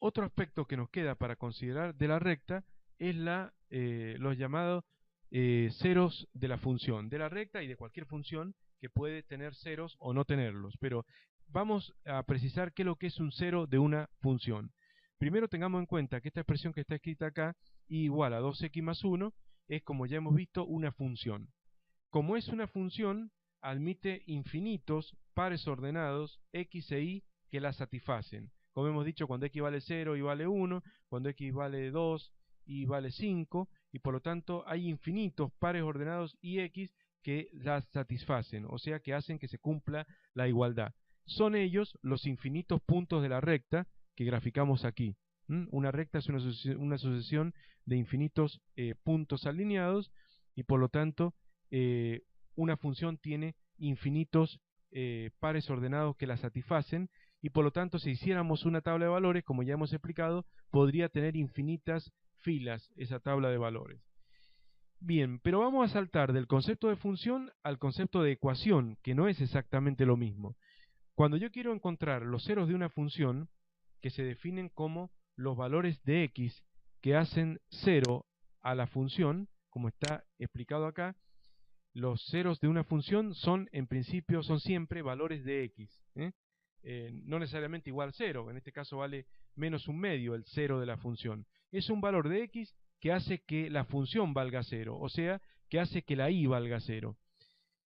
otro aspecto que nos queda para considerar de la recta es los llamados ceros de la función, de la recta y de cualquier función que puede tener ceros o no tenerlos. Pero vamos a precisar qué es lo que es un cero de una función. Primero tengamos en cuenta que esta expresión que está escrita acá, y igual a 2x más 1, es, como ya hemos visto, una función. Como es una función, admite infinitos pares ordenados x e y que la satisfacen. Como hemos dicho, cuando x vale 0 y vale 1, cuando x vale 2 y vale 5, y por lo tanto hay infinitos pares ordenados y x que las satisfacen, o sea que hacen que se cumpla la igualdad. Son ellos los infinitos puntos de la recta que graficamos aquí. Una recta es una sucesión de infinitos puntos alineados, y por lo tanto una función tiene infinitos pares ordenados que la satisfacen, y por lo tanto si hiciéramos una tabla de valores, como ya hemos explicado, podría tener infinitas filas esa tabla de valores. Bien, pero vamos a saltar del concepto de función al concepto de ecuación, que no es exactamente lo mismo. Cuando yo quiero encontrar los ceros de una función, que se definen como los valores de x que hacen 0 a la función, como está explicado acá, los ceros de una función son, en principio, son siempre valores de x. No necesariamente igual 0, en este caso vale menos un medio el cero de la función. Es un valor de x que hace que la función valga 0, o sea, que hace que la y valga 0.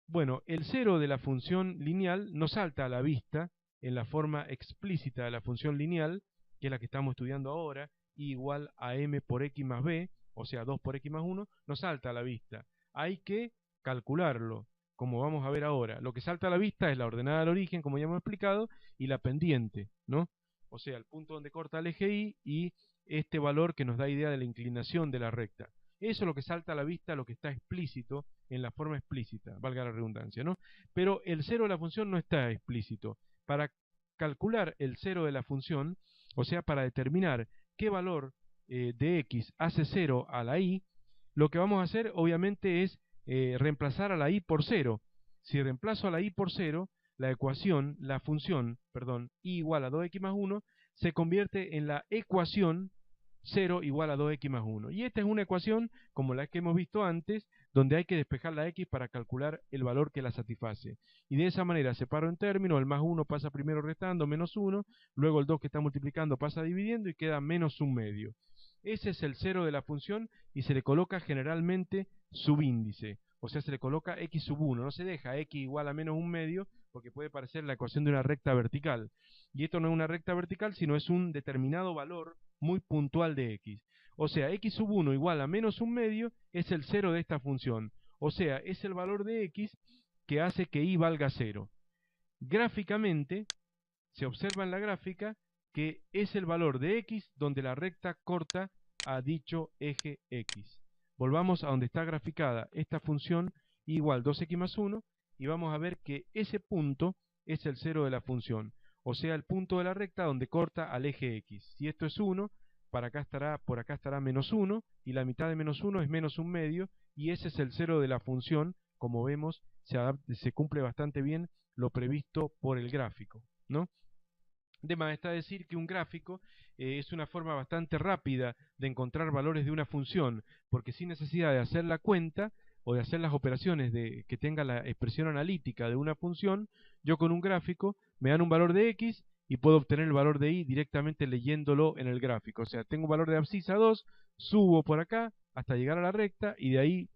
Bueno, el cero de la función lineal nos salta a la vista en la forma explícita de la función lineal, que es la que estamos estudiando ahora, y igual a m por x más b, o sea 2 por x más 1, nos salta a la vista. Hay que calcularlo, como vamos a ver ahora. Lo que salta a la vista es la ordenada del origen, como ya hemos explicado, y la pendiente, ¿no? O sea, el punto donde corta el eje y este valor que nos da idea de la inclinación de la recta. Eso es lo que salta a la vista, lo que está explícito en la forma explícita, valga la redundancia, ¿no? Pero el cero de la función no está explícito. Para calcular el cero de la función, o sea, para determinar qué valor de x hace 0 a la y, lo que vamos a hacer obviamente es reemplazar a la y por 0. Si reemplazo a la y por 0, la función, y igual a 2x más 1, se convierte en la ecuación 0 igual a 2x más 1. Y esta es una ecuación como la que hemos visto antes, donde hay que despejar la x para calcular el valor que la satisface. Y de esa manera separo en términos, el más 1 pasa primero restando, menos 1, luego el 2 que está multiplicando pasa dividiendo y queda menos un medio. Ese es el cero de la función y se le coloca generalmente subíndice, o sea, se le coloca x sub 1, no se deja x igual a menos un medio, porque puede parecer la ecuación de una recta vertical. Y esto no es una recta vertical, sino es un determinado valor muy puntual de x. O sea, x sub 1 igual a menos un medio es el cero de esta función. O sea, es el valor de x que hace que y valga 0. Gráficamente, se observa en la gráfica que es el valor de x donde la recta corta a dicho eje x. Volvamos a donde está graficada esta función igual 2x más 1 y vamos a ver que ese punto es el cero de la función, o sea, el punto de la recta donde corta al eje x. Si esto es 1, por acá estará menos 1, y la mitad de menos 1 es menos un medio, y ese es el cero de la función. Como vemos, se cumple bastante bien lo previsto por el gráfico, ¿no? De más está decir que un gráfico es una forma bastante rápida de encontrar valores de una función, porque sin necesidad de hacer la cuenta o de hacer las operaciones que tenga la expresión analítica de una función, yo con un gráfico me dan un valor de x y puedo obtener el valor de y directamente leyéndolo en el gráfico. O sea, tengo un valor de abscisa 2, subo por acá hasta llegar a la recta y de ahí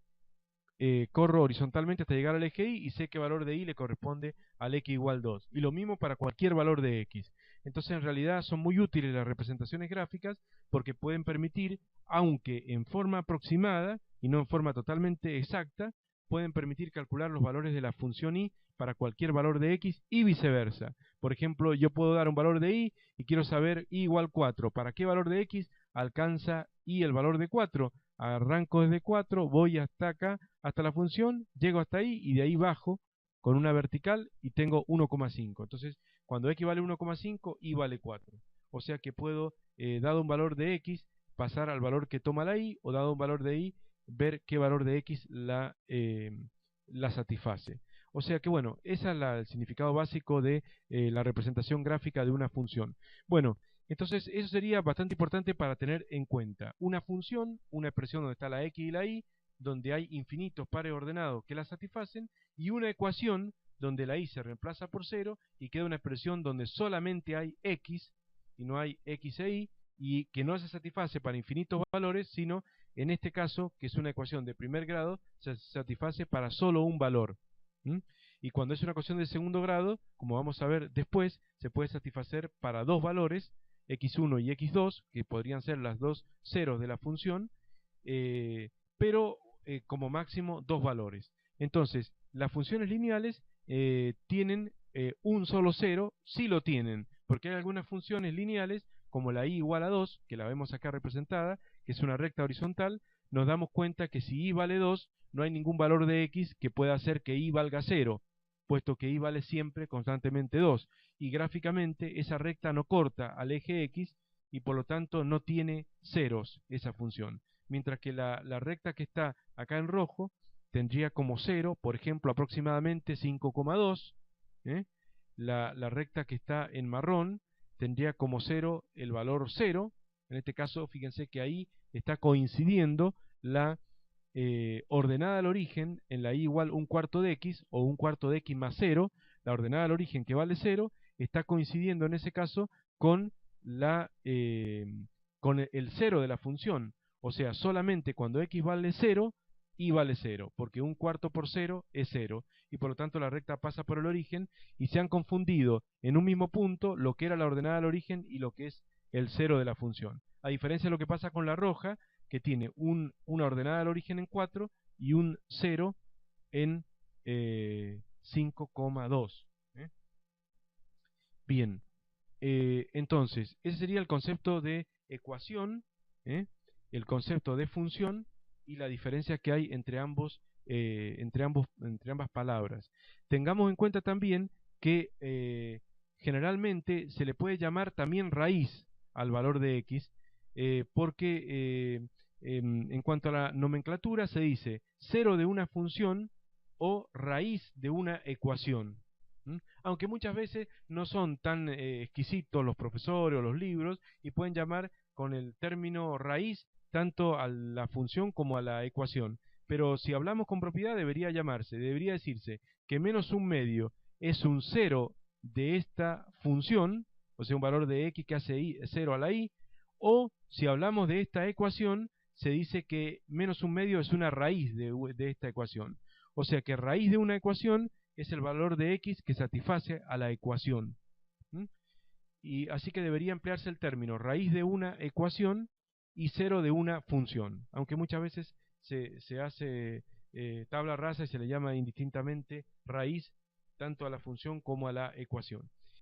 corro horizontalmente hasta llegar al eje y sé qué valor de y le corresponde al x igual 2. Y lo mismo para cualquier valor de x. Entonces en realidad son muy útiles las representaciones gráficas porque pueden permitir, aunque en forma aproximada y no en forma totalmente exacta, pueden permitir calcular los valores de la función y para cualquier valor de x y viceversa. Por ejemplo, yo puedo dar un valor de y quiero saber y igual 4. ¿Para qué valor de x alcanza y el valor de 4? Arranco desde 4, voy hasta acá, hasta la función, llego hasta ahí y de ahí bajo con una vertical y tengo 1,5. Entonces, cuando x vale 1,5, y vale 4. O sea que puedo, dado un valor de x, pasar al valor que toma la y, o dado un valor de y, ver qué valor de x la satisface. O sea que bueno, ese es el significado básico de la representación gráfica de una función. Bueno, Entonces, eso sería bastante importante para tener en cuenta. Una función, una expresión donde está la x y la y, donde hay infinitos pares ordenados que la satisfacen, y una ecuación donde la y se reemplaza por 0 y queda una expresión donde solamente hay x y no hay x e y que no se satisface para infinitos valores, sino en este caso, que es una ecuación de primer grado, se satisface para solo un valor. ¿Mm? Y cuando es una ecuación de segundo grado, como vamos a ver después, se puede satisfacer para dos valores, x1 y x2, que podrían ser las dos ceros de la función, pero como máximo dos valores. Entonces, las funciones lineales tienen un solo cero, sí lo tienen, porque hay algunas funciones lineales, como la y igual a 2, que la vemos acá representada, que es una recta horizontal, nos damos cuenta que si y vale 2, no hay ningún valor de x que pueda hacer que y valga 0, puesto que y vale siempre constantemente 2, y gráficamente esa recta no corta al eje x, y por lo tanto no tiene ceros esa función. Mientras que la recta que está acá en rojo tendría como 0, por ejemplo, aproximadamente 5,2. La recta que está en marrón tendría como 0 el valor 0. En este caso, fíjense que ahí está coincidiendo la ordenada al origen en la y igual un cuarto de x o un cuarto de x más 0. La ordenada al origen que vale 0 está coincidiendo en ese caso con con el 0 de la función. O sea, solamente cuando x vale 0, y vale 0, porque un cuarto por 0 es 0, y por lo tanto la recta pasa por el origen, y se han confundido en un mismo punto lo que era la ordenada al origen y lo que es el 0 de la función. A diferencia de lo que pasa con la roja, que tiene una ordenada al origen en 4 y un 0 en 5,2. Bien, entonces, ese sería el concepto de ecuación, el concepto de función y la diferencia que hay entre entre ambas palabras. Tengamos en cuenta también que generalmente se le puede llamar también raíz al valor de x, porque en cuanto a la nomenclatura se dice cero de una función o raíz de una ecuación. Aunque muchas veces no son tan exquisitos los profesores o los libros y pueden llamar con el término raíz tanto a la función como a la ecuación. Pero si hablamos con propiedad debería decirse que menos un medio es un cero de esta función, o sea un valor de x que hace 0 a la y, o si hablamos de esta ecuación, se dice que menos un medio es una raíz de esta ecuación. O sea que raíz de una ecuación es el valor de x que satisface a la ecuación. Y así que debería emplearse el término raíz de una ecuación y cero de una función, aunque muchas veces se hace tabla rasa y se le llama indistintamente raíz tanto a la función como a la ecuación.